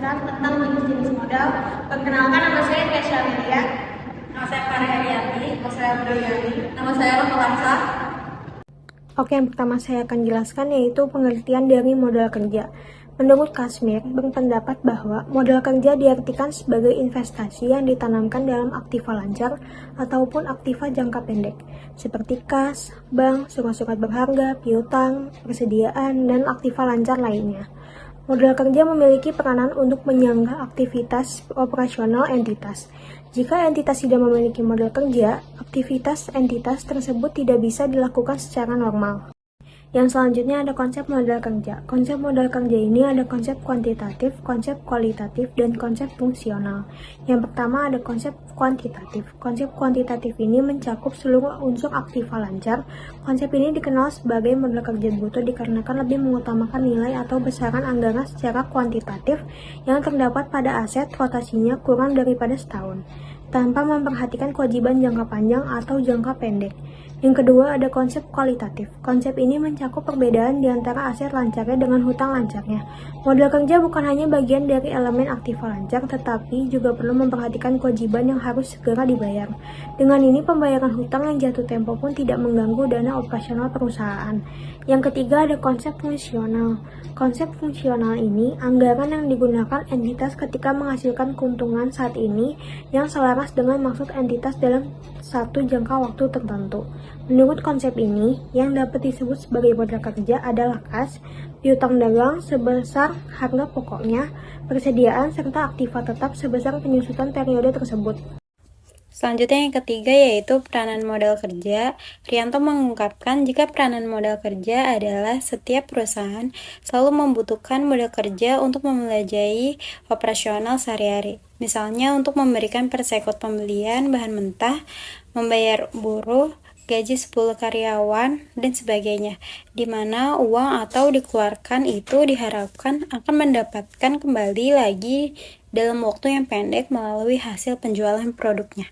menjelaskan tentang jenis-jenis modal. Perkenalkan, nama saya Kesha Media. Nama saya Farah Ariati. Nama saya Briani. Nama saya Romalansa. Oke, yang pertama saya akan jelaskan yaitu pengertian dari modal kerja. Menurut Kashmir, berpendapat bahwa modal kerja diartikan sebagai investasi yang ditanamkan dalam aktiva lancar ataupun aktiva jangka pendek, seperti kas, bank, surat-surat berharga, piutang, persediaan, dan aktiva lancar lainnya. Modal kerja memiliki peranan untuk menyanggah aktivitas operasional entitas. Jika entitas tidak memiliki modal kerja, aktivitas entitas tersebut tidak bisa dilakukan secara normal. Yang selanjutnya ada konsep modal kerja. Konsep modal kerja ini ada konsep kuantitatif, konsep kualitatif, dan konsep fungsional. Yang pertama ada konsep kuantitatif. Konsep kuantitatif ini mencakup seluruh unsur aktiva lancar. Konsep ini dikenal sebagai modal kerja bruto dikarenakan lebih mengutamakan nilai atau besaran anggaran secara kuantitatif yang terdapat pada aset rotasinya kurang daripada setahun, tanpa memperhatikan kewajiban jangka panjang atau jangka pendek. Yang kedua ada konsep kualitatif. Konsep ini mencakup perbedaan di antara aset lancarnya dengan hutang lancarnya. Modal kerja bukan hanya bagian dari elemen aktiva lancar, tetapi juga perlu memperhatikan kewajiban yang harus segera dibayar. Dengan ini pembayaran hutang yang jatuh tempo pun tidak mengganggu dana operasional perusahaan. Yang ketiga ada konsep fungsional. Konsep fungsional ini anggaran yang digunakan entitas ketika menghasilkan keuntungan saat ini yang selaras dengan maksud entitas dalam satu jangka waktu tertentu. Menurut konsep ini, yang dapat disebut sebagai modal kerja adalah kas, piutang dagang sebesar harga pokoknya, persediaan, serta aktiva tetap sebesar penyusutan periode tersebut. Selanjutnya yang ketiga yaitu peranan modal kerja. Rianto mengungkapkan jika peranan modal kerja adalah setiap perusahaan selalu membutuhkan modal kerja untuk memelajahi operasional sehari-hari. Misalnya untuk memberikan persekot pembelian bahan mentah, membayar buruh, gaji 10 karyawan, dan sebagainya, di mana uang atau dikeluarkan itu diharapkan akan mendapatkan kembali lagi dalam waktu yang pendek melalui hasil penjualan produknya.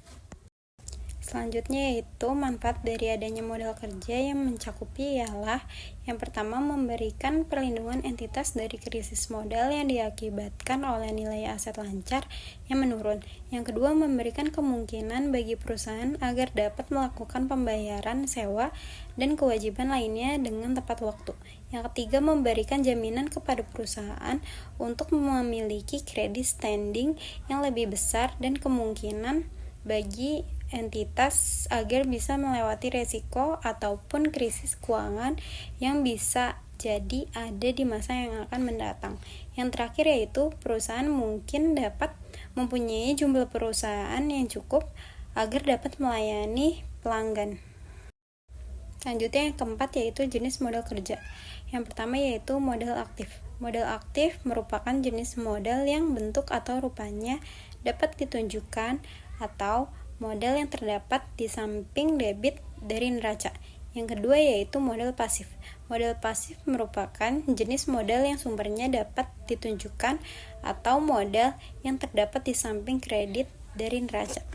Selanjutnya yaitu manfaat dari adanya modal kerja yang mencakupi ialah yang pertama memberikan perlindungan entitas dari krisis modal yang diakibatkan oleh nilai aset lancar yang menurun. Yang kedua memberikan kemungkinan bagi perusahaan agar dapat melakukan pembayaran sewa dan kewajiban lainnya dengan tepat waktu. Yang ketiga memberikan jaminan kepada perusahaan untuk memiliki kredit standing yang lebih besar dan kemungkinan bagi entitas agar bisa melewati resiko ataupun krisis keuangan yang bisa jadi ada di masa yang akan mendatang. Yang terakhir yaitu perusahaan mungkin dapat mempunyai jumlah perusahaan yang cukup agar dapat melayani pelanggan. Selanjutnya yang keempat yaitu jenis modal kerja. Yang pertama yaitu modal aktif. Modal aktif merupakan jenis modal yang bentuk atau rupanya dapat ditunjukkan atau modal yang terdapat di samping debit dari neraca. Yang kedua yaitu modal pasif. Modal pasif merupakan jenis modal yang sumbernya dapat ditunjukkan atau modal yang terdapat di samping kredit dari neraca.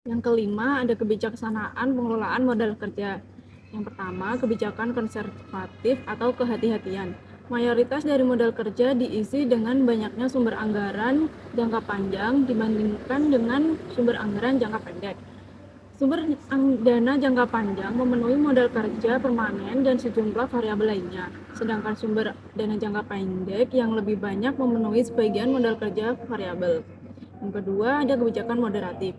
Yang kelima ada kebijaksanaan pengelolaan modal kerja. Yang pertama, kebijakan konservatif atau kehati-hatian. Mayoritas dari modal kerja diisi dengan banyaknya sumber anggaran jangka panjang dibandingkan dengan sumber anggaran jangka pendek. Sumber dana jangka panjang memenuhi modal kerja permanen dan sejumlah variabel lainnya, sedangkan sumber dana jangka pendek yang lebih banyak memenuhi sebagian modal kerja variabel. Yang kedua, ada kebijakan moderatif.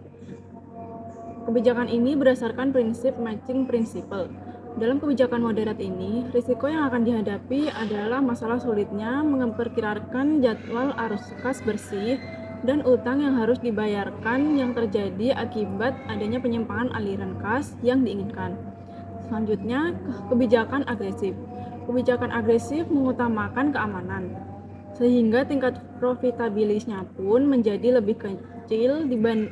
Kebijakan ini berdasarkan prinsip matching principle. Dalam kebijakan moderat ini, risiko yang akan dihadapi adalah masalah sulitnya memperkirakan jadwal arus kas bersih dan utang yang harus dibayarkan yang terjadi akibat adanya penyimpangan aliran kas yang diinginkan. Selanjutnya, kebijakan agresif. Kebijakan agresif mengutamakan keamanan, sehingga tingkat profitabilitasnya pun menjadi lebih kecil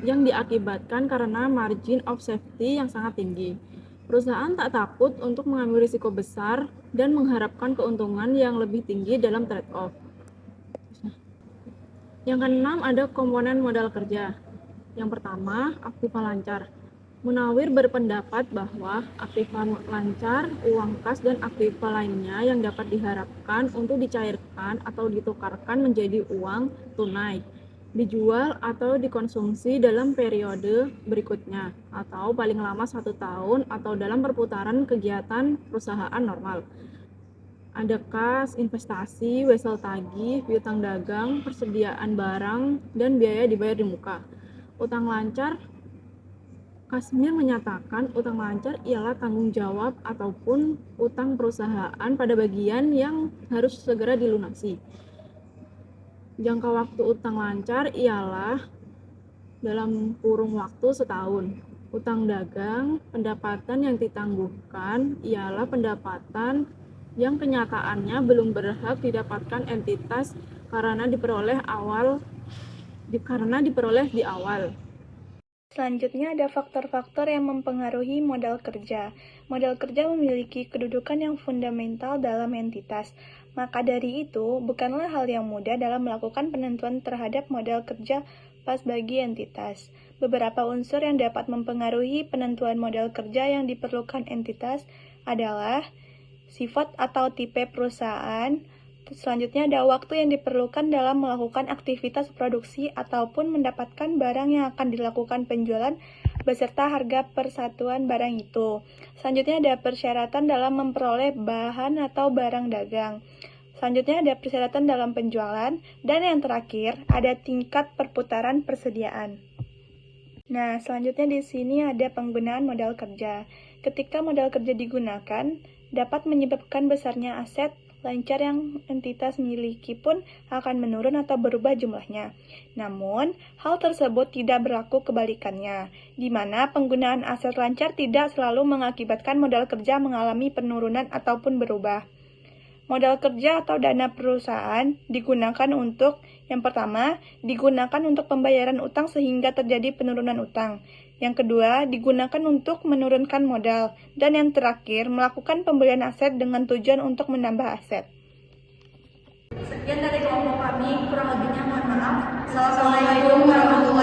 yang diakibatkan karena margin of safety yang sangat tinggi. Perusahaan tak takut untuk mengambil risiko besar dan mengharapkan keuntungan yang lebih tinggi dalam trade-off. Yang keenam ada komponen modal kerja. Yang pertama, aktiva lancar. Munawir berpendapat bahwa aktiva lancar, uang kas, dan aktiva lainnya yang dapat diharapkan untuk dicairkan atau ditukarkan menjadi uang tunai, dijual atau dikonsumsi dalam periode berikutnya, atau paling lama 1 tahun atau dalam perputaran kegiatan perusahaan normal. Ada kas, investasi, wesel tagih, piutang dagang, persediaan barang, dan biaya dibayar di muka. Utang lancar, Kasmir menyatakan utang lancar ialah tanggung jawab ataupun utang perusahaan pada bagian yang harus segera dilunasi. Jangka waktu utang lancar ialah dalam kurung waktu setahun. Utang dagang, pendapatan yang ditangguhkan ialah pendapatan yang kenyataannya belum berhak didapatkan entitas karena diperoleh di awal. Selanjutnya ada faktor-faktor yang mempengaruhi modal kerja. Modal kerja memiliki kedudukan yang fundamental dalam entitas. Maka dari itu, bukanlah hal yang mudah dalam melakukan penentuan terhadap modal kerja pas bagi entitas. Beberapa unsur yang dapat mempengaruhi penentuan modal kerja yang diperlukan entitas adalah sifat atau tipe perusahaan. Selanjutnya ada waktu yang diperlukan dalam melakukan aktivitas produksi ataupun mendapatkan barang yang akan dilakukan penjualan beserta harga persatuan barang itu. Selanjutnya ada persyaratan dalam memperoleh bahan atau barang dagang. Selanjutnya ada persyaratan dalam penjualan, dan yang terakhir ada tingkat perputaran persediaan. Nah, selanjutnya di sini ada penggunaan modal kerja. Ketika modal kerja digunakan, dapat menyebabkan besarnya aset lancar yang entitas miliki pun akan menurun atau berubah jumlahnya. Namun, hal tersebut tidak berlaku kebalikannya, di mana penggunaan aset lancar tidak selalu mengakibatkan modal kerja mengalami penurunan ataupun berubah. Modal kerja atau dana perusahaan digunakan untuk, yang pertama, digunakan untuk pembayaran utang sehingga terjadi penurunan utang. Yang kedua, digunakan untuk menurunkan modal. Dan yang terakhir, melakukan pembelian aset dengan tujuan untuk menambah aset. Sekian dari kelompok kami, kurang lebihnya mohon maaf. Assalamualaikum warahmatullahi wabarakatuh.